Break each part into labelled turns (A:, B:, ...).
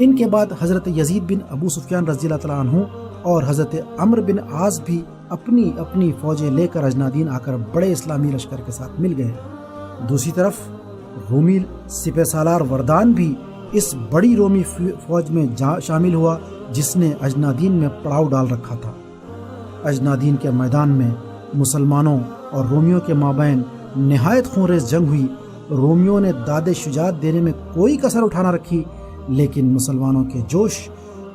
A: ان کے بعد حضرت یزید بن ابو سفیان رضی اللہ تعالیٰ عنہ اور حضرت عمرو بن عاص بھی اپنی اپنی فوجیں لے کر اجنادین آ کر بڑے اسلامی لشکر کے ساتھ مل گئے۔ دوسری طرف رومی سپہ سالار وردان بھی اس بڑی رومی فوج میں شامل ہوا جس نے اجنادین میں پڑاؤ ڈال رکھا تھا۔ اجنادین کے میدان میں مسلمانوں اور رومیوں کے مابین نہایت خونریز جنگ ہوئی۔ رومیوں نے داد شجاعت دینے میں کوئی کسر اٹھا نہ رکھی، لیکن مسلمانوں کے جوش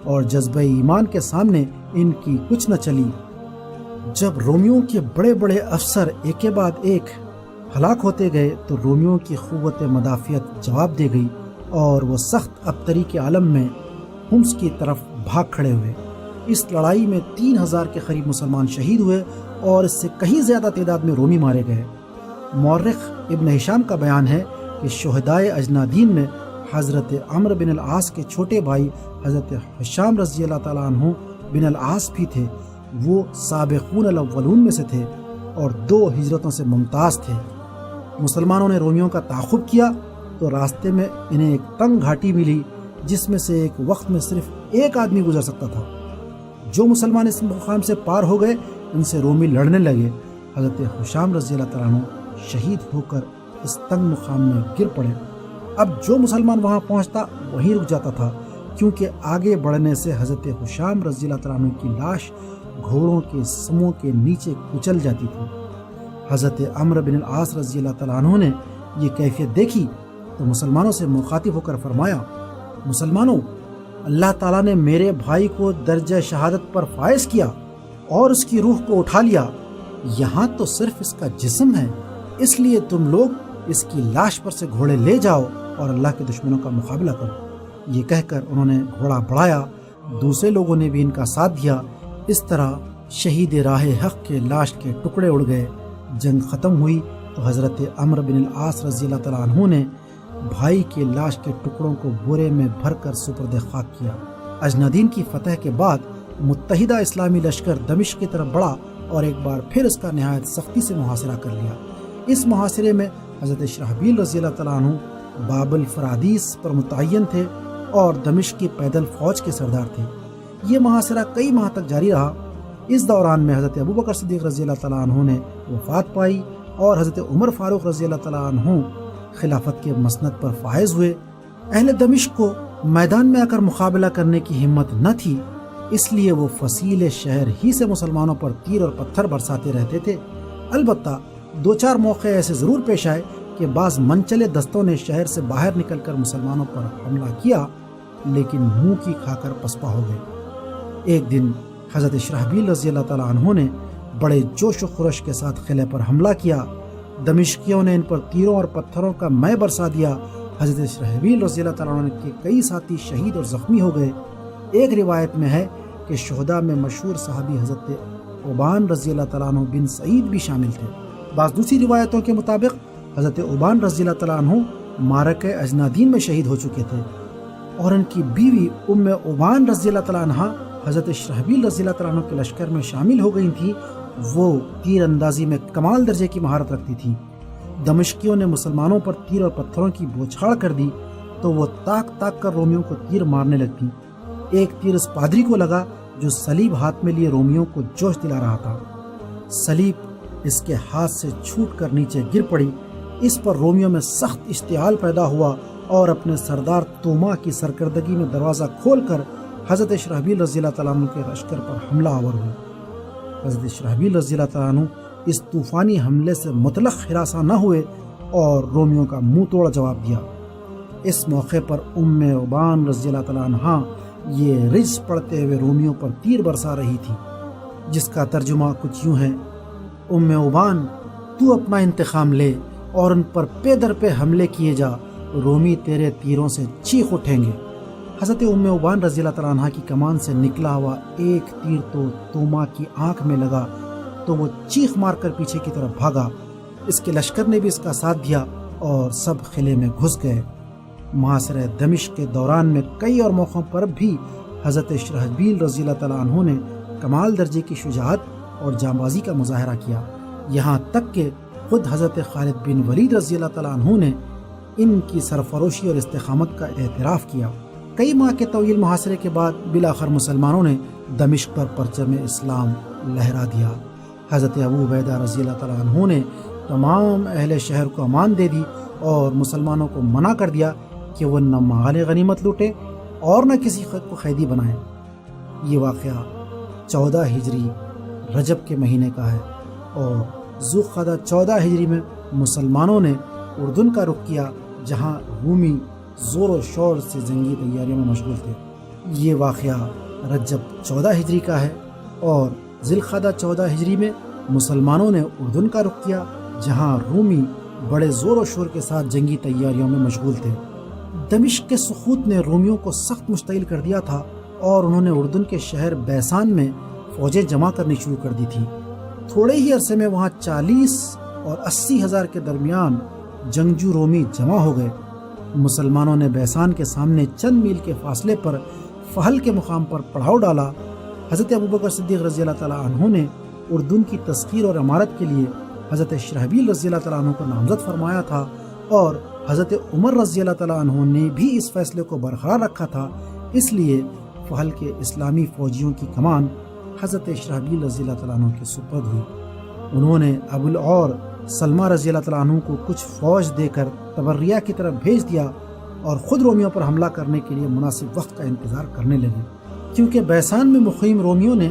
A: اور جذبہ ایمان کے سامنے ان کی کچھ نہ چلی۔ جب رومیوں کے بڑے بڑے افسر ایک کے بعد ایک ہلاک ہوتے گئے تو رومیوں کی قوت مدافعت جواب دے گئی اور وہ سخت ابتری کے عالم میں حمص کی طرف بھاگ کھڑے ہوئے۔ اس لڑائی میں 3000 کے قریب مسلمان شہید ہوئے اور اس سے کہیں زیادہ تعداد میں رومی مارے گئے۔ مورخ ابن ہشام کا بیان ہے کہ شہدائے اجنادین میں حضرت عمرو بن العاص کے چھوٹے بھائی حضرت ہشام رضی اللہ تعالیٰ عنہ بن العاص بھی تھے۔ وہ سابقون الاولون میں سے تھے اور 2 ہجرتوں سے ممتاز تھے۔ مسلمانوں نے رومیوں کا تعاقب کیا تو راستے میں انہیں ایک تنگ گھاٹی ملی جس میں سے ایک وقت میں صرف ایک آدمی گزر سکتا تھا۔ جو مسلمان اس مقام سے پار ہو گئے ان سے رومی لڑنے لگے۔ حضرت ہشام رضی اللہ تعالیٰ عنہ شہید ہو کر اس تنگ مقام میں گر پڑے۔ اب جو مسلمان وہاں پہنچتا وہیں رک جاتا تھا، کیونکہ آگے بڑھنے سے حضرت ہشام رضی اللہ تعالیٰ عنہ کی لاش گھوڑوں کے سموں کے نیچے کچل جاتی تھی۔ حضرت عمرو بن العاص رضی اللہ تعالیٰ عنہ نے یہ کیفیت دیکھی تو مسلمانوں سے مخاطب ہو کر فرمایا، مسلمانوں، اللہ تعالیٰ نے میرے بھائی کو درجہ شہادت پر فائز کیا اور اس کی روح کو اٹھا لیا، یہاں تو صرف اس کا جسم ہے، اس لیے تم لوگ اس کی لاش پر سے گھوڑے لے جاؤ اور اللہ کے دشمنوں کا مقابلہ کرو۔ یہ کہہ کر انہوں نے گھوڑا بڑھایا، دوسرے لوگوں نے بھی ان کا ساتھ دیا۔ اس طرح شہید راہ حق کے لاش کے ٹکڑے اڑ گئے۔ جنگ ختم ہوئی تو حضرت عمرو بن العاص رضی اللہ تعالیٰ عنہ نے بھائی کے لاش کے ٹکڑوں کو بورے میں بھر کر سپرد خاک کیا۔ اجنادین کی فتح کے بعد متحدہ اسلامی لشکر دمشق کی طرف بڑھا اور ایک بار پھر اس کا نہایت سختی سے محاصرہ کر لیا۔ اس محاصرے میں حضرت شرحبیل رضی اللہ تعالیٰ عنہ باب الفرادیس پر متعین تھے اور دمشق کی پیدل فوج کے سردار تھے۔ یہ محاصرہ کئی ماہ تک جاری رہا۔ اس دوران میں حضرت ابوبکر صدیق رضی اللہ تعالیٰ عنہ نے وفات پائی اور حضرت عمر فاروق رضی اللہ تعالیٰ عنہ خلافت کے مسند پر فائز ہوئے۔ اہل دمشق کو میدان میں آ کر مقابلہ کرنے کی ہمت نہ تھی، اس لیے وہ فصیل شہر ہی سے مسلمانوں پر تیر اور پتھر برساتے رہتے تھے۔ البتہ 2-4 موقع ایسے ضرور پیش آئے کہ بعض منچلے دستوں نے شہر سے باہر نکل کر مسلمانوں پر حملہ کیا، لیکن منہ کی کھا کر پسپا ہو گئے۔ ایک دن حضرت شرحبیل رضی اللہ تعالیٰ عنہ نے بڑے جوش و خروش کے ساتھ قلعے پر حملہ کیا۔ دمشقیوں نے ان پر تیروں اور پتھروں کا مے برسا دیا۔ حضرت شرحبیل رضی اللہ تعالیٰ عنہ کے کئی ساتھی شہید اور زخمی ہو گئے۔ ایک روایت میں ہے کہ شہداء میں مشہور صحابی حضرت عبان رضی اللہ تعالیٰ عنہ بن سعید بھی شامل تھے۔ بعض دوسری روایتوں کے مطابق حضرت عبان رضی اللہ تعالیٰ عنہ معرکہ اجنادین میں شہید ہو چکے تھے اور ان کی بیوی ام عبان رضی اللہ تعالیٰ عنہ حضرت شرحبیل رضی اللہ تعالیٰ عنہ کے لشکر میں شامل ہو گئی تھیں۔ وہ تیر اندازی میں کمال درجے کی مہارت رکھتی تھیں۔ دمشقیوں نے مسلمانوں پر تیر اور پتھروں کی بوچھاڑ کر دی تو وہ تاک تاک کر رومیوں کو تیر مارنے لگتی۔ ایک تیر اس پادری کو لگا جو صلیب ہاتھ میں لیے رومیوں کو جوش دلا رہا تھا۔ صلیب اس کے ہاتھ سے چھوٹ کر نیچے گر پڑی۔ اس پر رومیوں میں سخت اشتعال پیدا ہوا اور اپنے سردار توما کی سرکردگی میں دروازہ کھول کر حضرت شرحبیل رضی اللہ تعالیٰ عنہ کے لشکر پر حملہ آور ہوئے۔ حضرت شرحبیل رضی اللہ تعالیٰ عنہ اس طوفانی حملے سے مطلق ہراساں نہ ہوئے اور رومیوں کا منہ توڑ جواب دیا۔ اس موقع پر ام عبان رضی اللہ تعالیٰ عنہ یہ رجز پڑھتے ہوئے رومیوں پر تیر برسا رہی تھی، جس کا ترجمہ کچھ یوں ہے: ام عبان، تو اپنا انتقام لے اور ان پر پے در پہ حملے کیے جا، رومی تیرے تیروں سے چیخ اٹھیں گے۔ حضرت ام عبان رضی اللہ تعالیٰ عنہ کی کمان سے نکلا ہوا ایک تیر تو توما کی آنکھ میں لگا تو وہ چیخ مار کر پیچھے کی طرف بھاگا۔ اس کے لشکر نے بھی اس کا ساتھ دیا اور سب قلعے میں گھس گئے۔ محاصرہ دمشق کے دوران میں کئی اور موقعوں پر بھی حضرت شرحبیل رضی اللہ تعالیٰ عنہ نے کمال درجے کی شجاعت اور جانبازی کا مظاہرہ کیا، یہاں تک کہ خود حضرت خالد بن ولید رضی اللہ تعالیٰ عنہ نے ان کی سرفروشی اور استقامت کا اعتراف کیا۔ کئی ماہ کے طویل محاصرے کے بعد بالآخر مسلمانوں نے دمشق پر پرچم اسلام لہرا دیا۔ حضرت ابو عبیدہ رضی اللہ تعالیٰ عنہ نے تمام اہل شہر کو امان دے دی اور مسلمانوں کو منع کر دیا کہ وہ نہ مال غنیمت لوٹے اور نہ کسی کو قیدی بنائیں۔ یہ واقعہ 14 ہجری رجب کے مہینے کا ہے اور ذوالقعدہ 14 ہجری میں مسلمانوں نے اردن کا رخ کیا، جہاں رومی زور و شور سے جنگی تیاریوں میں مشغول تھے۔ یہ واقعہ رجب 14 ہجری کا ہے اور ذوالقعدہ 14 ہجری میں مسلمانوں نے اردن کا رخ کیا، جہاں رومی بڑے زور و شور کے ساتھ جنگی تیاریوں میں مشغول تھے۔ دمشق کے سقوط نے رومیوں کو سخت مشتعل کر دیا تھا اور انہوں نے اردن کے شہر بیسان میں فوجیں جمع کرنی شروع کر دی تھی۔ تھوڑے ہی عرصے میں وہاں 40 اور 80 ہزار کے درمیان جنگجو رومی جمع ہو گئے۔ مسلمانوں نے بیسان کے سامنے چند میل کے فاصلے پر فحل کے مقام پر پڑاؤ ڈالا۔ حضرت ابوبکر صدیق رضی اللہ تعالیٰ عنہ نے اردن کی تسخیر اور عمارت کے لیے حضرت شرحبیل رضی اللہ تعالیٰ عنہ کو نامزد فرمایا تھا اور حضرت عمر رضی اللہ تعالیٰ عنہ نے بھی اس فیصلے کو برقرار رکھا تھا۔ اس لیے فحل کے اسلامی فوجیوں کی کمان حضرت شرحبیل رضی اللہ تعالیٰ عنہ کے سپرد ہوئی۔ انہوں نے ابو العور سلمہ رضی اللہ تعالیٰ عنہ کو کچھ فوج دے کر تبریہ کی طرف بھیج دیا اور خود رومیوں پر حملہ کرنے کے لیے مناسب وقت کا انتظار کرنے لگے۔ کیونکہ بیسان میں مقیم رومیوں نے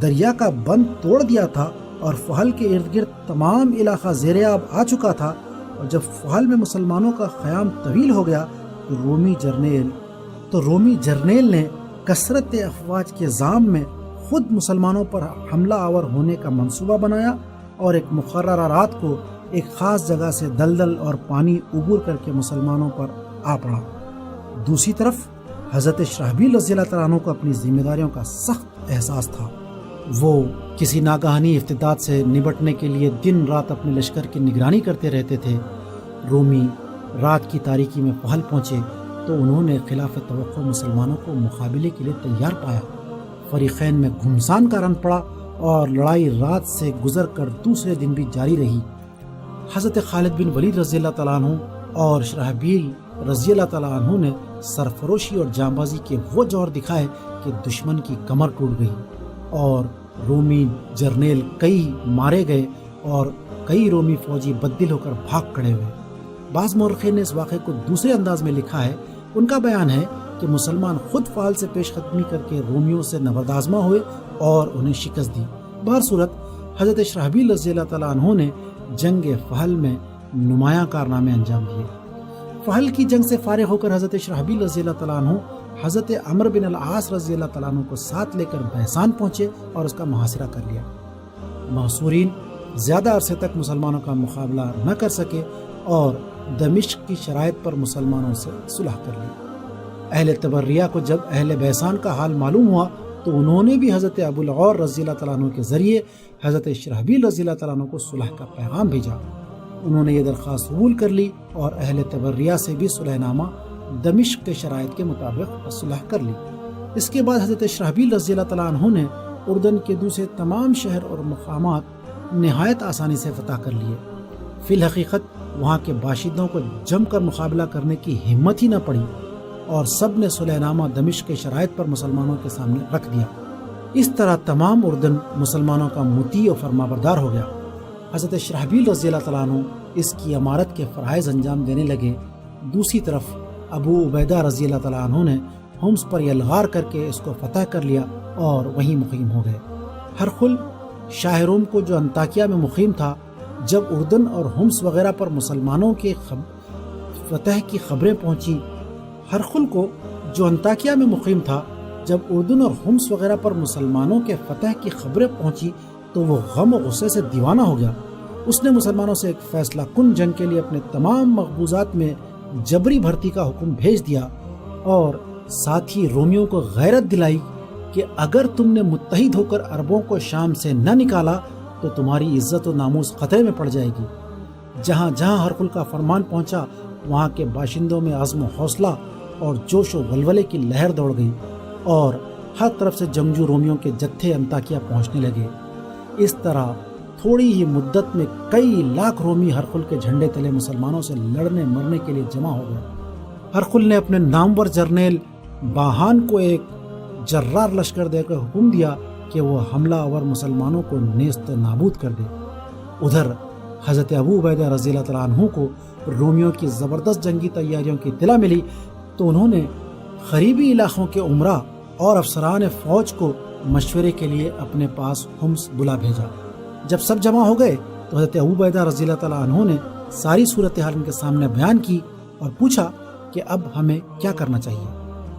A: دریا کا بند توڑ دیا تھا اور فحل کے ارد گرد تمام علاقہ زیر آب آ چکا تھا، اور جب فحل میں مسلمانوں کا قیام طویل ہو گیا تو رومی جرنیل نے کثرت افواج کے ضام میں خود مسلمانوں پر حملہ آور ہونے کا منصوبہ بنایا اور ایک مقررہ رات کو ایک خاص جگہ سے دلدل اور پانی عبور کر کے مسلمانوں پر آ پڑا۔ دوسری طرف حضرت شرحبیل رضی اللہ تعالیٰ عنہ کو اپنی ذمہ داریوں کا سخت احساس تھا۔ وہ کسی ناگہانی افتتاح سے نبٹنے کے لیے دن رات اپنے لشکر کی نگرانی کرتے رہتے تھے۔ رومی رات کی تاریکی میں فحل پہنچے تو انہوں نے خلاف توقع مسلمانوں کو مقابلے کے لیے تیار پایا۔ فریقین میں گھمسان کا رن پڑا اور لڑائی رات سے گزر کر دوسرے دن بھی جاری رہی۔ حضرت خالد بن ولید رضی اللہ تعالیٰ عنہ اور شرحبیل رضی اللہ تعالیٰ عنہ نے سرفروشی اور جانبازی کے وہ جوہر دکھائے کہ دشمن کی کمر ٹوٹ گئی اور رومی جرنیل کئی مارے گئے اور کئی رومی فوجی بددل ہو کر بھاگ کھڑے ہوئے۔ بعض مورخین نے اس واقعے کو دوسرے انداز میں لکھا ہے۔ ان کا بیان ہے کہ مسلمان خود فعال سے پیش قدمی کر کے رومیوں سے نبرد آزما ہوئے اور انہیں شکست دی۔ بہرصورت حضرت شرحبیل رضی اللہ تعالیٰ عنہ نے جنگ فحل میں نمایاں کارنامے انجام دیے۔ فحل کی جنگ سے فارغ ہو کر حضرت شرحبیل رضی اللہ تعالیٰ عنہ حضرت عمرو بن العاص رضی اللہ تعالیٰ عنہ کو ساتھ لے کر بیسان پہنچے اور اس کا محاصرہ کر لیا۔ محصورین زیادہ عرصے تک مسلمانوں کا مقابلہ نہ کر سکے اور دمشق کی شرائط پر مسلمانوں سے صلح کر لی۔ اہل تبریہ کو جب اہل بیسان کا حال معلوم ہوا تو انہوں نے بھی حضرت ابو العور رضی اللہ تعالیٰ عنہ کے ذریعے حضرت شرحبیل رضی اللہ تعالیٰ عنہ کو صلح کا پیغام بھیجا۔ انہوں نے یہ درخواست قبول کر لی اور اہل تبریہ سے بھی صلح نامہ دمشق کے شرائط کے مطابق صلح کر لی۔ اس کے بعد حضرت شرحبیل رضی اللہ تعالیٰ عنہ نے اردن کے دوسرے تمام شہر اور مقامات نہایت آسانی سے فتح کر لیے۔ فی الحقیقت وہاں کے باشندوں کو جم کر مقابلہ کرنے کی ہمت ہی نہ پڑی اور سب نے صلح نامہ دمشق کے شرائط پر مسلمانوں کے سامنے رکھ دیا۔ اس طرح تمام اردن مسلمانوں کا مطیع و فرمانبردار ہو گیا۔ حضرت شرحبیل رضی اللہ تعالیٰ عنہ اس کی عمارت کے فرائض انجام دینے لگے۔ دوسری طرف ابو عبیدہ رضی اللہ تعالیٰ عنہ نے ہومس پر یلغار کر کے اس کو فتح کر لیا اور وہیں مقیم ہو گئے۔ ہرقل شاہ روم کو جو انطاکیہ میں مقیم تھا، جب اردن اور ہومس وغیرہ پر مسلمانوں کے فتح کی خبریں پہنچی، ہرقل کو جو انطاکیہ میں مقیم تھا، جب اردن اور ہومس وغیرہ پر مسلمانوں کے فتح کی خبریں پہنچی تو وہ غم و غصے سے دیوانہ ہو گیا۔ اس نے مسلمانوں سے ایک فیصلہ کن جنگ کے لیے اپنے تمام مقبوضات میں جبری بھرتی کا حکم بھیج دیا اور ساتھ ہی رومیوں کو غیرت دلائی کہ اگر تم نے متحد ہو کر عربوں کو شام سے نہ نکالا تو تمہاری عزت و ناموس خطرے میں پڑ جائے گی۔ جہاں جہاں ہرقل کا فرمان پہنچا وہاں کے باشندوں میں عزم و حوصلہ اور جوش و ولولے کی لہر دوڑ گئی اور ہر طرف سے جنگجو رومیوں کے جتھے انطاکیہ پہنچنے لگے۔ اس طرح تھوڑی ہی مدت میں کئی لاکھ رومی ہرقل کے جھنڈے تلے مسلمانوں سے لڑنے مرنے کے لیے جمع ہو گئے۔ ہرقل نے اپنے نامور جرنیل باہان کو ایک جرار لشکر دے کر حکم دیا کہ وہ حملہ آور مسلمانوں کو نیست نابود کر دے۔ ادھر حضرت ابو عبیدہ رضی اللہ تعالیٰ عنہ کو رومیوں کی زبردست جنگی تیاریوں کی اطلاع ملی تو انہوں نے قریبی علاقوں کے عمرا اور افسران فوج کو مشورے کے لیے اپنے پاس حمص بلا بھیجا۔ جب سب جمع ہو گئے تو حضرت ابو عبیدہ رضی اللہ تعالیٰ عنہ نے ساری صورتحال ان کے سامنے بیان کی اور پوچھا کہ اب ہمیں کیا کرنا چاہیے۔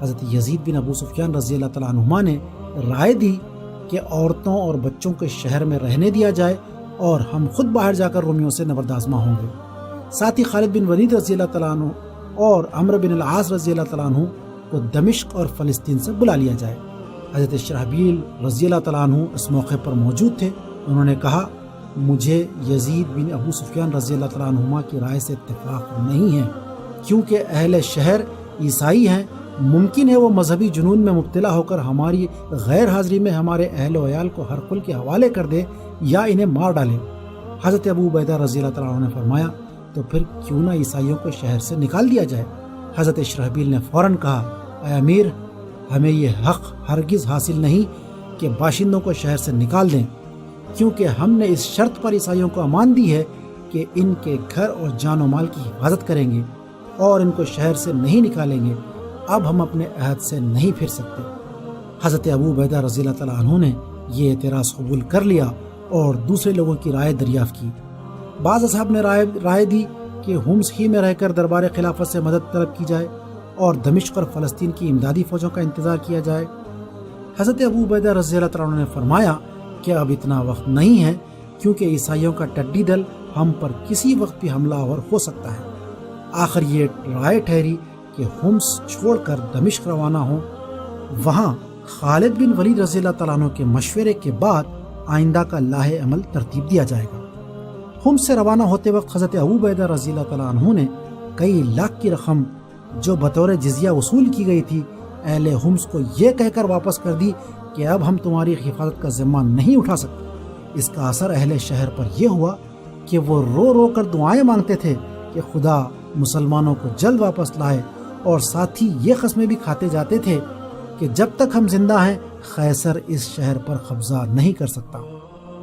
A: حضرت یزید بن ابو سفیان رضی اللہ تعالیٰ عنہما نے رائے دی کہ عورتوں اور بچوں کو شہر میں رہنے دیا جائے اور ہم خود باہر جا کر رومیوں سے نبردآزما ہوں گے۔ ساتھ ہی خالد بن ولید رضی اللہ تعالیٰ عنہ اور عمرو بن العاص رضی اللہ تعالیٰ عنہ کو دمشق اور فلسطین سے بلا لیا جائے۔ حضرت شرحبیل رضی اللہ تعالیٰ عنہ اس موقع پر موجود تھے۔ انہوں نے کہا، مجھے یزید بن ابو سفیان رضی اللہ تعالیٰ عنہما کی رائے سے اتفاق نہیں ہے، کیونکہ اہل شہر عیسائی ہیں، ممکن ہے وہ مذہبی جنون میں مبتلا ہو کر ہماری غیر حاضری میں ہمارے اہل و عیال کو ہرقل کے حوالے کر دے یا انہیں مار ڈالے۔ حضرت ابو عبیدہ رضی اللہ تعالیٰ عنہ نے فرمایا، تو پھر کیوں نہ عیسائیوں کو شہر سے نکال دیا جائے۔ حضرت شرحبیل نے فوراً کہا، اے امیر، ہمیں یہ حق ہرگز حاصل نہیں کہ باشندوں کو شہر سے نکال دیں، کیونکہ ہم نے اس شرط پر عیسائیوں کو امان دی ہے کہ ان کے گھر اور جان و مال کی حفاظت کریں گے اور ان کو شہر سے نہیں نکالیں گے۔ اب ہم اپنے عہد سے نہیں پھر سکتے۔ حضرت ابو عبیدہ رضی اللہ تعالیٰ عنہ نے یہ اعتراض قبول کر لیا اور دوسرے لوگوں کی رائے دریافت کی۔ بعض اصحاب نے رائے دی کہ حمص ہی میں رہ کر دربار خلافت سے مدد طلب کی جائے اور دمشق اور فلسطین کی امدادی فوجوں کا انتظار کیا جائے۔ حضرت ابو عبیدہ رضی اللہ تعالیٰ عنہ نے فرمایا کہ اب اتنا وقت نہیں ہے، کیونکہ عیسائیوں کا ٹڈی دل ہم پر کسی وقت بھی حملہ آور ہو سکتا ہے۔ آخر یہ رائے ٹھہری کہ حمص چھوڑ کر دمشق روانہ ہوں۔ وہاں خالد بن ولید رضی اللہ تعالیٰ عنہ کے مشورے کے بعد آئندہ کا لاہ عمل ترتیب دیا جائے گا۔ حمص سے روانہ ہوتے وقت حضرت ابو عبیدہ رضی اللہ تعالیٰ عنہ نے کئی لاکھ کی رقم جو بطور جزیہ وصول کی گئی تھی اہل حمص کو یہ کہہ کر واپس کر دی کہ اب ہم تمہاری حفاظت کا ذمہ نہیں اٹھا سکتے۔ اس کا اثر اہل شہر پر یہ ہوا کہ وہ رو رو کر دعائیں مانگتے تھے کہ خدا مسلمانوں کو جلد واپس لائے، اور ساتھ ہی یہ قسمیں بھی کھاتے جاتے تھے کہ جب تک ہم زندہ ہیں قیصر اس شہر پر قبضہ نہیں کر سکتا۔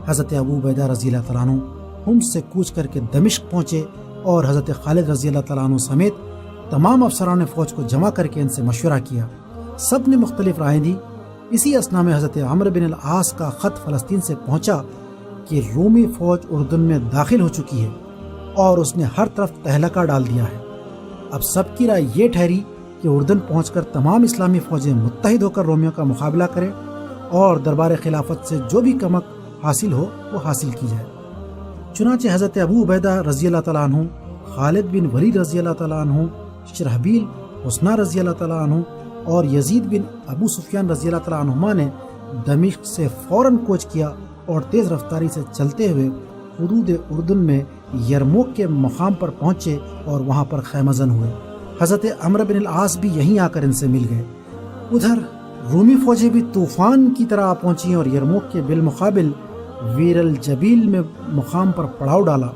A: حضرت ابو عبیدہ رضی اللہ تعالیٰ عنہ حمص سے کوچ کر کے دمشق پہنچے اور حضرت خالد رضی اللہ تعالیٰ عنہ سمیت تمام افسران فوج کو جمع کر کے ان سے مشورہ کیا۔ سب نے مختلف رائے دی۔ اسی اثنا میں حضرت عمرو بن العاص کا خط فلسطین سے پہنچا کہ رومی فوج اردن میں داخل ہو چکی ہے اور اس نے ہر طرف تہلکہ ڈال دیا ہے۔ اب سب کی رائے یہ ٹھہری کہ اردن پہنچ کر تمام اسلامی فوجیں متحد ہو کر رومیوں کا مقابلہ کریں اور دربار خلافت سے جو بھی کمک حاصل ہو وہ حاصل کی جائے۔ چنانچہ حضرت ابو عبیدہ رضی اللہ تعالیٰ عنہ، خالد بن ولید رضی اللہ تعالیٰ عنہ، شرحبیل حسنہ رضی اللہ تعالیٰ عنہ اور یزید بن ابو سفیان رضی اللہ تعالیٰ عنہما نے دمشق سے فوراً کوچ کیا اور تیز رفتاری سے چلتے ہوئے حدود اردن میں یرموک کے مقام پر پہنچے اور وہاں پر خیمہ زن ہوئے۔ حضرت عمرو بن العاص بھی یہیں آ کر ان سے مل گئے۔ ادھر رومی فوجیں بھی طوفان کی طرح پہنچیں اور یرموک کے بالمقابل ویر الجبیل میں مقام پر پڑاؤ ڈالا۔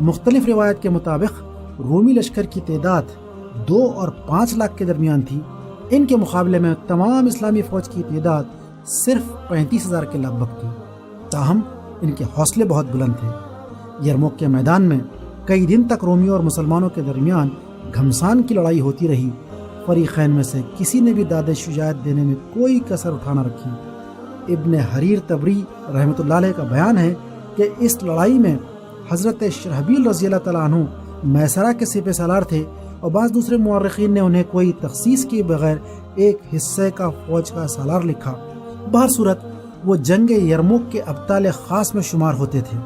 A: مختلف روایت کے مطابق رومی لشکر کی تعداد 2 اور 5 لاکھ کے درمیان تھی۔ ان کے مقابلے میں تمام اسلامی فوج کی تعداد صرف 35,000 کے لگ بھگ تھی، تاہم ان کے حوصلے بہت بلند تھے۔ یرموک کے میدان میں کئی دن تک رومیوں اور مسلمانوں کے درمیان گھمسان کی لڑائی ہوتی رہی۔ فریقین میں سے کسی نے بھی داد شجاعت دینے میں کوئی کسر اٹھا نہ رکھی۔ ابن حریر طبری رحمۃ اللہ علیہ کا بیان ہے کہ اس لڑائی میں حضرت شرحبیل رضی اللہ تعالیٰ عنہ میسرہ کے سپہ سالار تھے، اور بعض دوسرے مورخین نے انہیں کوئی تخصیص کیے بغیر ایک حصے کا فوج کا سالار لکھا۔ بہر صورت وہ جنگ یرموک کے ابطال خاص میں شمار ہوتے تھے۔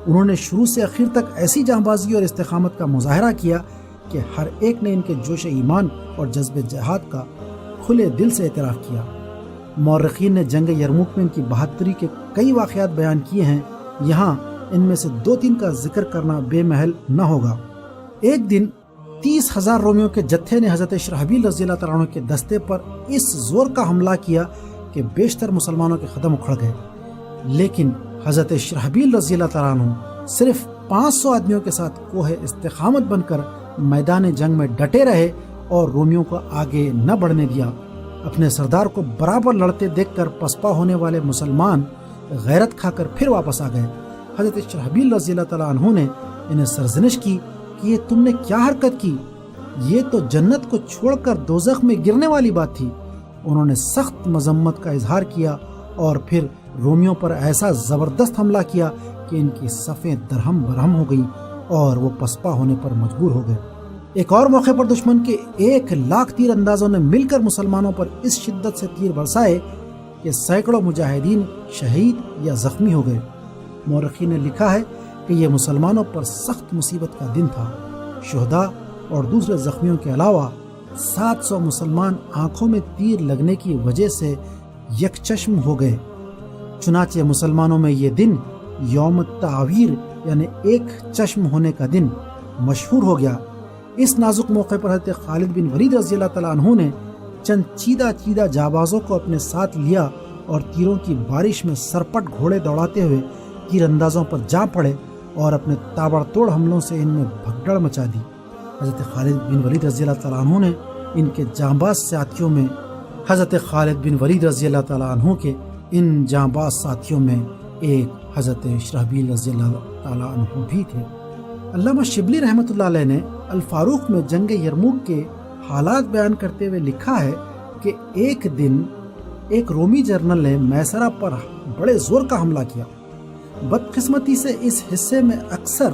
A: انہوں نے شروع سے آخر تک ایسی جاں بازی اور استقامت کا مظاہرہ کیا کہ ہر ایک نے ان کے جوش ایمان اور جذب جہاد کا کھلے دل سے اعتراف کیا۔ مورخین نے جنگ یرموک میں ان کی بہادری کے کئی واقعات بیان کیے ہیں، یہاں ان میں سے 2-3 کا ذکر کرنا بے محل نہ ہوگا۔ ایک دن 30,000 رومیوں کے جتھے نے حضرت شرحبیل رضی اللہ تعالیٰ عنہ کے دستے پر اس زور کا حملہ کیا کہ بیشتر مسلمانوں کے قدم اکھڑ گئے، لیکن حضرت شرحبیل رضی اللہ تعالیٰ عنہ صرف 500 آدمیوں کے ساتھ کوہ استقامت بن کر میدان جنگ میں ڈٹے رہے اور رومیوں کو آگے نہ بڑھنے دیا۔ اپنے سردار کو برابر لڑتے دیکھ کر پسپا ہونے والے مسلمان غیرت کھا کر پھر واپس آ گئے۔ حضرت شرحبیل رضی اللہ تعالیٰ عنہ نے انہیں سرزنش کی کہ یہ تم نے کیا حرکت کی، یہ تو جنت کو چھوڑ کر دوزخ میں گرنے والی بات تھی۔ انہوں نے سخت مذمت کا اظہار کیا اور پھر رومیوں پر ایسا زبردست حملہ کیا کہ ان کی صفیں درہم برہم ہو گئیں اور وہ پسپا ہونے پر مجبور ہو گئے۔ ایک اور موقع پر دشمن کے 1,00,000 تیر اندازوں نے مل کر مسلمانوں پر اس شدت سے تیر برسائے کہ سینکڑوں مجاہدین شہید یا زخمی ہو گئے۔ مورخین نے لکھا ہے کہ یہ مسلمانوں پر سخت مصیبت کا دن تھا۔ شہداء اور دوسرے زخمیوں کے علاوہ 700 مسلمان آنکھوں میں تیر لگنے کی وجہ سے یکچشم ہو گئے۔ چنانچہ مسلمانوں میں یہ دن یوم تعویر یعنی ایک چشم ہونے کا دن مشہور ہو گیا۔ اس نازک موقع پر حضرت خالد بن ولید رضی اللہ تعالیٰ عنہ نے چند چیدہ جانبازوں کو اپنے ساتھ لیا اور تیروں کی بارش میں سرپٹ گھوڑے دوڑاتے ہوئے تیر اندازوں پر جا پڑے اور اپنے تابڑ توڑ حملوں سے ان میں بھگدڑ مچا دی۔ حضرت خالد بن ولید رضی اللہ تعالیٰ عنہ نے ان کے جانباز ساتھیوں میں ایک حضرت شرحبیل رضی اللہ تعالیٰ عنہ بھی تھے۔ علامہ شبلی رحمۃ اللہ علیہ نے الفاروق میں جنگ یرموک کے حالات بیان کرتے ہوئے لکھا ہے کہ ایک دن ایک رومی جنرل نے میسرہ پر بڑے زور کا حملہ کیا۔ بدقسمتی سے اس حصے میں اکثر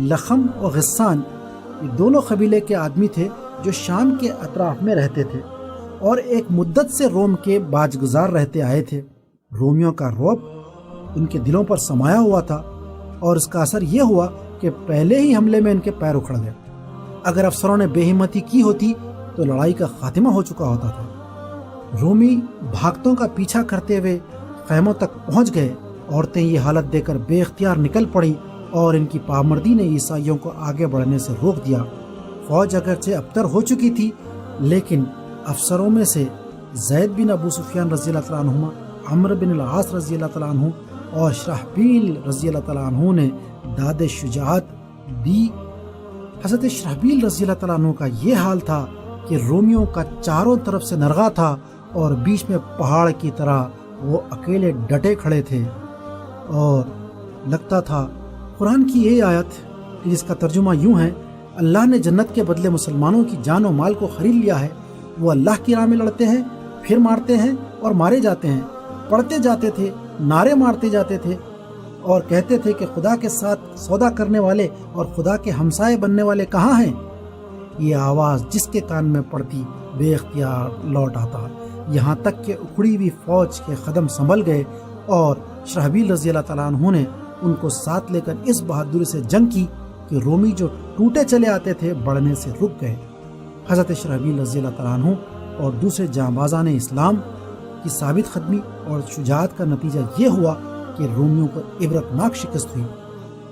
A: لخم و غسان یہ دونوں قبیلے کے آدمی تھے جو شام کے اطراف میں رہتے تھے اور ایک مدت سے روم کے باج گزار رہتے آئے تھے۔ رومیوں کا رعب ان کے دلوں پر سمایا ہوا تھا اور اس کا اثر یہ ہوا کہ پہلے ہی حملے میں ان کے پیر اکھڑ گئے۔ اگر افسروں نے بے ہمتی کی ہوتی تو لڑائی کا خاتمہ ہو چکا ہوتا تھا۔ رومی بھاگتوں کا پیچھا کرتے ہوئے خیموں تک پہنچ گئے۔ عورتیں یہ حالت دے کر بے اختیار نکل پڑی اور ان کی پامردی نے عیسائیوں کو آگے بڑھنے سے روک دیا۔ فوج اگرچہ ابتر ہو چکی تھی لیکن افسروں میں سے زید بن ابو سفیان رضی اللہ تعالیٰ عنہ، عمرو بن العاص رضی اللہ تعالیٰ عنہ اور شرحبیل رضی اللہ تعالیٰ عنہ نے داد شجاعت دی۔ حضرت شرحبیل رضی اللہ تعالیٰ عنہ کا یہ حال تھا کہ رومیوں کا چاروں طرف سے نرغہ تھا اور بیچ میں پہاڑ کی طرح وہ اکیلے ڈٹے کھڑے تھے، اور لگتا تھا قرآن کی یہ آیت جس کا ترجمہ یوں ہے، اللہ نے جنت کے بدلے مسلمانوں کی جان و مال کو خرید لیا ہے۔ وہ اللہ کی راہ میں لڑتے ہیں، پھر مارتے ہیں اور مارے جاتے ہیں، پڑھتے جاتے تھے، نعرے مارتے جاتے تھے اور کہتے تھے کہ خدا کے ساتھ سودا کرنے والے اور خدا کے ہمسائے بننے والے کہاں ہیں؟ یہ آواز جس کے کان میں پڑتی بے اختیار لوٹ آتا، یہاں تک کہ اکھڑی ہوئی فوج کے قدم سنبھل گئے اور شرحبیل رضی اللہ تعالیٰ عنہ نے ان کو ساتھ لے کر اس بہادری سے جنگ کی کہ رومی جو ٹوٹے چلے آتے تھے بڑھنے سے رک گئے۔ حضرت شرحبیل رضی اللہ تعالیٰ عنہ اور دوسرے جانبازان اسلام کی ثابت قدمی اور شجاعت کا نتیجہ یہ ہوا کہ رومیوں کو عبرتناک شکست ہوئی۔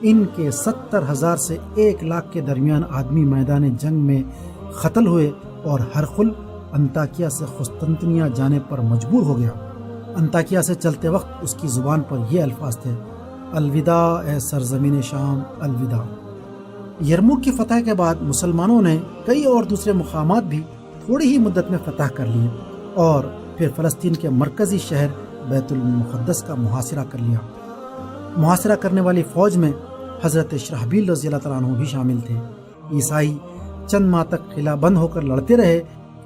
A: ان کے 70,000 سے 1,00,000 کے درمیان آدمی میدان جنگ میں قتل ہوئے اور ہرقل انطاکیہ سے قسطنطنیہ جانے پر مجبور ہو گیا۔ انطاکیہ سے چلتے وقت اس کی زبان پر یہ الفاظ تھے، الوداع اے سرزمین شام، الوداع۔ یرموک کی فتح کے بعد مسلمانوں نے کئی اور دوسرے مقامات بھی تھوڑی ہی مدت میں فتح کر لیے اور پھر فلسطین کے مرکزی شہر بیت المقدس کا محاصرہ کر لیا۔ محاصرہ کرنے والی فوج میں حضرت شرحبیل رضی اللہ تعالیٰ عنہ بھی شامل تھے۔ عیسائی چند ماہ تک قلعہ بند ہو کر لڑتے رہے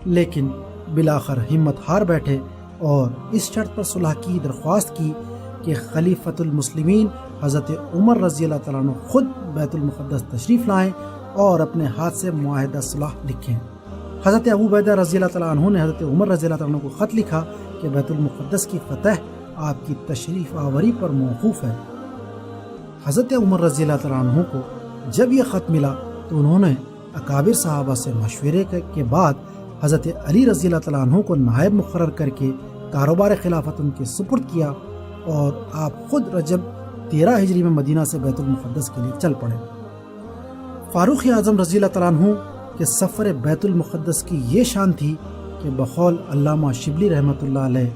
A: لیکن بالآخر ہمت ہار بیٹھے اور اس شرط پر صلح کی درخواست کی کہ خلیفۃ المسلمین حضرت عمر رضی اللہ تعالیٰ عنہ خود بیت المقدس تشریف لائیں اور اپنے ہاتھ سے معاہدہ صلح لکھیں۔ حضرت ابو عبیدہ رضی اللہ تعالیٰ عنہ نے حضرت عمر رضی اللہ تعالیٰ عنہ کو خط لکھا کہ بیت المقدس کی فتح آپ کی تشریف آوری پر موقوف ہے۔ حضرت عمر رضی اللہ تعالیٰ عنہ کو جب یہ خط ملا تو انہوں نے اکابر صحابہ سے مشورے کے بعد حضرت علی رضی اللہ تعالیٰ عنہ کو نائب مقرر کر کے کاروبار خلافت ان کے سپرد کیا اور آپ خود رجب 13 ہجری میں مدینہ سے بیت المقدس کے لیے چل پڑے۔ فاروق اعظم رضی اللہ تعالیٰ عنہ کے سفر بیت المقدس کی یہ شان تھی کہ بقول علامہ شبلی رحمۃ اللہ علیہ،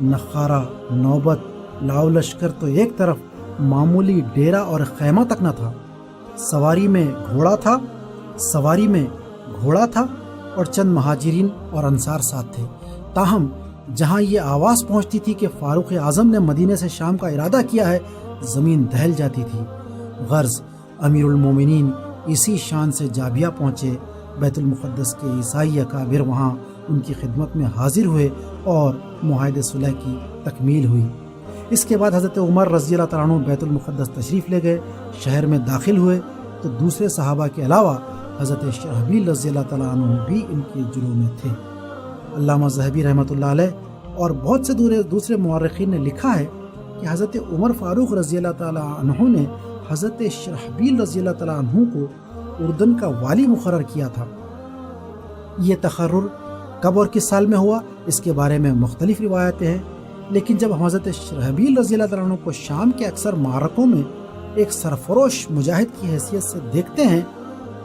A: نخارہ، نوبت، لاؤ لشکر تو ایک طرف، معمولی ڈیرا اور خیمہ تک نہ تھا۔ سواری میں گھوڑا تھا اور چند مہاجرین اور انصار ساتھ تھے۔ تاہم جہاں یہ آواز پہنچتی تھی کہ فاروق اعظم نے مدینے سے شام کا ارادہ کیا ہے، زمین دہل جاتی تھی۔ غرض امیر المومنین اسی شان سے جابیہ پہنچے۔ بیت المقدس کے عیسائی اکابر وہاں ان کی خدمت میں حاضر ہوئے اور معاہدہ صلح کی تکمیل ہوئی۔ اس کے بعد حضرت عمر رضی اللہ تعالیٰ عنہ بیت المقدس تشریف لے گئے، شہر میں داخل ہوئے تو دوسرے صحابہ کے علاوہ حضرت شرحبیل رضی اللہ تعالیٰ عنہ بھی ان کے جلوہ میں تھے۔ علامہ ذہبی رحمۃ اللہ علیہ اور بہت سے دوسرے مورخین نے لکھا ہے کہ حضرت عمر فاروق رضی اللہ تعالیٰ عنہ نے حضرت شرحبیل رضی اللہ تعالیٰ عنہ کو اردن کا والی مقرر کیا تھا۔ یہ تقرر کب اور کس سال میں ہوا، اس کے بارے میں مختلف روایتیں ہیں، لیکن جب ہم حضرت شرحبیل رضی اللہ تعالیٰ عنہ کو شام کے اکثر معرکوں میں ایک سرفروش مجاہد کی حیثیت سے دیکھتے ہیں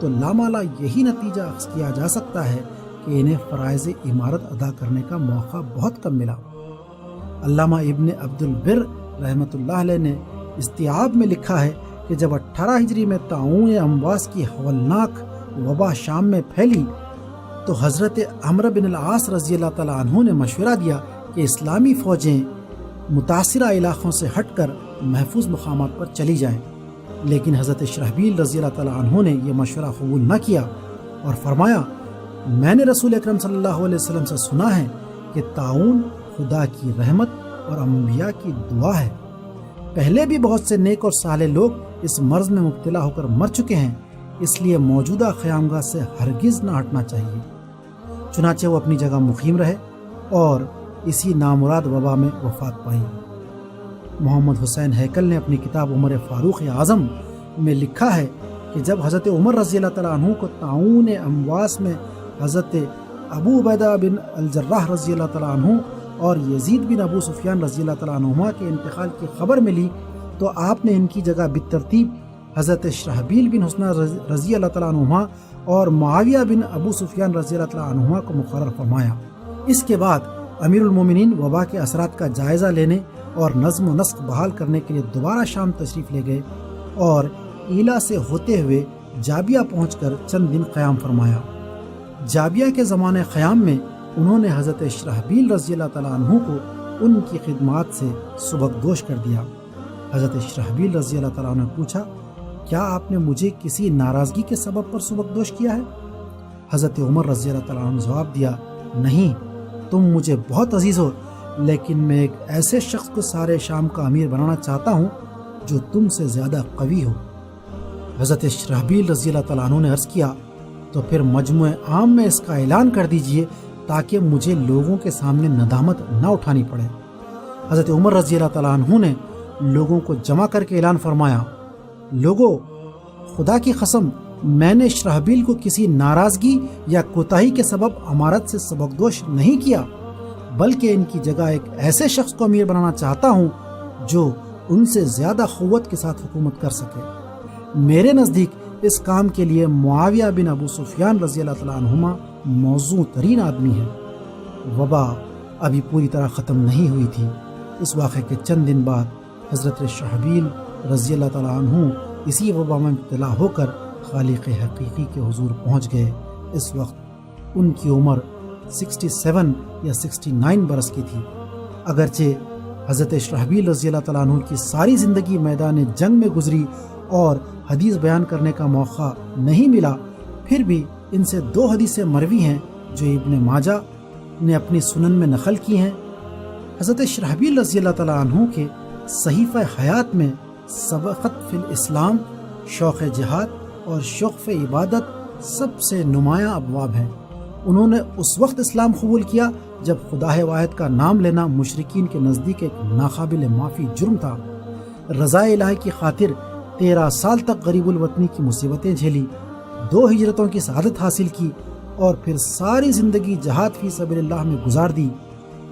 A: تو لامالا یہی نتیجہ اخذ کیا جا سکتا ہے کہ انہیں فرائض امارت ادا کرنے کا موقع بہت کم ملا۔ علامہ ابن عبد البر رحمۃ اللہ علیہ نے استیعاب میں لکھا ہے کہ جب 18 ہجری میں طاعون امواس کی ہولناک وبا شام میں پھیلی تو حضرت عمرو بن العاص رضی اللہ تعالیٰ عنہ نے مشورہ دیا کہ اسلامی فوجیں متاثرہ علاقوں سے ہٹ کر محفوظ مقامات پر چلی جائیں، لیکن حضرت شرحبیل رضی اللہ تعالیٰ عنہ نے یہ مشورہ قبول نہ کیا اور فرمایا، میں نے رسول اکرم صلی اللہ علیہ وسلم سے سنا ہے کہ طاعون خدا کی رحمت اور انبیاء کی دعا ہے، پہلے بھی بہت سے نیک اور صالح لوگ اس مرض میں مبتلا ہو کر مر چکے ہیں، اس لیے موجودہ قیامگاہ سے ہرگز نہ ہٹنا چاہیے۔ چنانچہ وہ اپنی جگہ مقیم رہے اور اسی نامراد وبا میں وفات پائی۔ محمد حسین ہیکل نے اپنی کتاب عمر فاروق اعظم میں لکھا ہے کہ جب حضرت عمر رضی اللہ تعالیٰ عنہ کو طاعون امواس میں حضرت ابو عبیدہ بن الجراح رضی اللہ تعالیٰ عنہ اور یزید بن ابو سفیان رضی اللہ تعالیٰ عنہما کے انتقال کی خبر ملی تو آپ نے ان کی جگہ بالترتیب حضرت شرحبیل بن حسنہ رضی اللہ تعالیٰ عنہما اور معاویہ بن ابو سفیان رضی اللہ تعالیٰ عنہما کو مقرر فرمایا۔ اس کے بعد امیر المومنین وبا کے اثرات کا جائزہ لینے اور نظم و نسق بحال کرنے کے لیے دوبارہ شام تشریف لے گئے اور ایلا سے ہوتے ہوئے جابیہ پہنچ کر چند دن قیام فرمایا۔ جابیہ کے زمانے قیام میں انہوں نے حضرت شرحبیل رضی اللہ تعالیٰ عنہ کو ان کی خدمات سے سبکدوش کر دیا۔ حضرت شرحبیل رضی اللہ تعالیٰ عنہ نے پوچھا، کیا آپ نے مجھے کسی ناراضگی کے سبب پر سبکدوش کیا ہے؟ حضرت عمر رضی اللہ تعالیٰ عنہ نے جواب دیا، نہیں، تم مجھے بہت عزیز ہو، لیکن میں ایک ایسے شخص کو سارے شام کا امیر بنانا چاہتا ہوں جو تم سے زیادہ قوی ہو۔ حضرت شرحبیل رضی اللہ تعالیٰ عنہ نے عرض کیا، تو پھر مجمع عام میں اس کا اعلان کر دیجئے تاکہ مجھے لوگوں کے سامنے ندامت نہ اٹھانی پڑے۔ حضرت عمر رضی اللہ تعالیٰ عنہ نے لوگوں کو جمع کر کے اعلان فرمایا، لوگو، خدا کی قسم، میں نے شرحبیل کو کسی ناراضگی یا کوتاہی کے سبب امارت سے سبکدوش نہیں کیا، بلکہ ان کی جگہ ایک ایسے شخص کو امیر بنانا چاہتا ہوں جو ان سے زیادہ قوت کے ساتھ حکومت کر سکے۔ میرے نزدیک اس کام کے لیے معاویہ بن ابو سفیان رضی اللہ تعالیٰ عنہما موزوں ترین آدمی ہیں۔ وبا ابھی پوری طرح ختم نہیں ہوئی تھی۔ اس واقعے کے چند دن بعد حضرت شرحبیل رضی اللہ تعالیٰ عنہ اسی وبا میں مبتلا ہو کر خالق حقیقی کے حضور پہنچ گئے۔ اس وقت ان کی عمر 67 یا 69 برس کی تھی۔ اگرچہ حضرت شرحبیل رضی اللہ تعالیٰ عنہ کی ساری زندگی میدان جنگ میں گزری اور حدیث بیان کرنے کا موقع نہیں ملا، پھر بھی ان سے 2 حدیثیں مروی ہیں جو ابن ماجہ نے اپنی سنن میں نقل کی ہیں۔ حضرت شرحبیل رضی اللہ تعالیٰ عنہ کے صحیفہ حیات میں سبقت فی الاسلام، شوق جہاد اور شوق عبادت سب سے نمایاں ابواب ہیں۔ انہوں نے اس وقت اسلام قبول کیا جب خدا واحد کا نام لینا مشرکین کے نزدیک ایک ناقابل معافی جرم تھا۔ رضا الہی کی خاطر 13 سال تک غریب الوطنی کی مصیبتیں جھیلی، 2 ہجرتوں کی سعادت حاصل کی اور پھر ساری زندگی جہاد فی سبیل اللہ میں گزار دی۔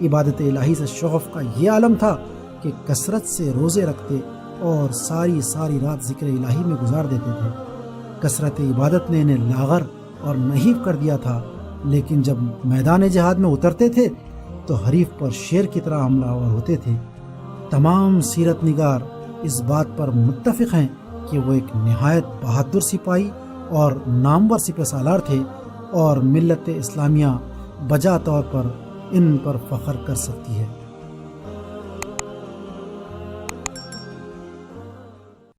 A: عبادت الہی سے شغف کا یہ عالم تھا کہ کثرت سے روزے رکھتے اور ساری رات ذکر الہی میں گزار دیتے تھے۔ کثرت عبادت نے انہیں لاغر اور نحیف کر دیا تھا، لیکن جب میدان جہاد میں اترتے تھے تو حریف پر شیر کی طرح حملہ آور ہوتے تھے۔ تمام سیرت نگار اس بات پر متفق ہیں کہ وہ ایک نہایت بہادر سپاہی اور نامور سپہ سالار تھے اور ملت اسلامیہ بجا طور پر ان پر فخر کر سکتی ہے۔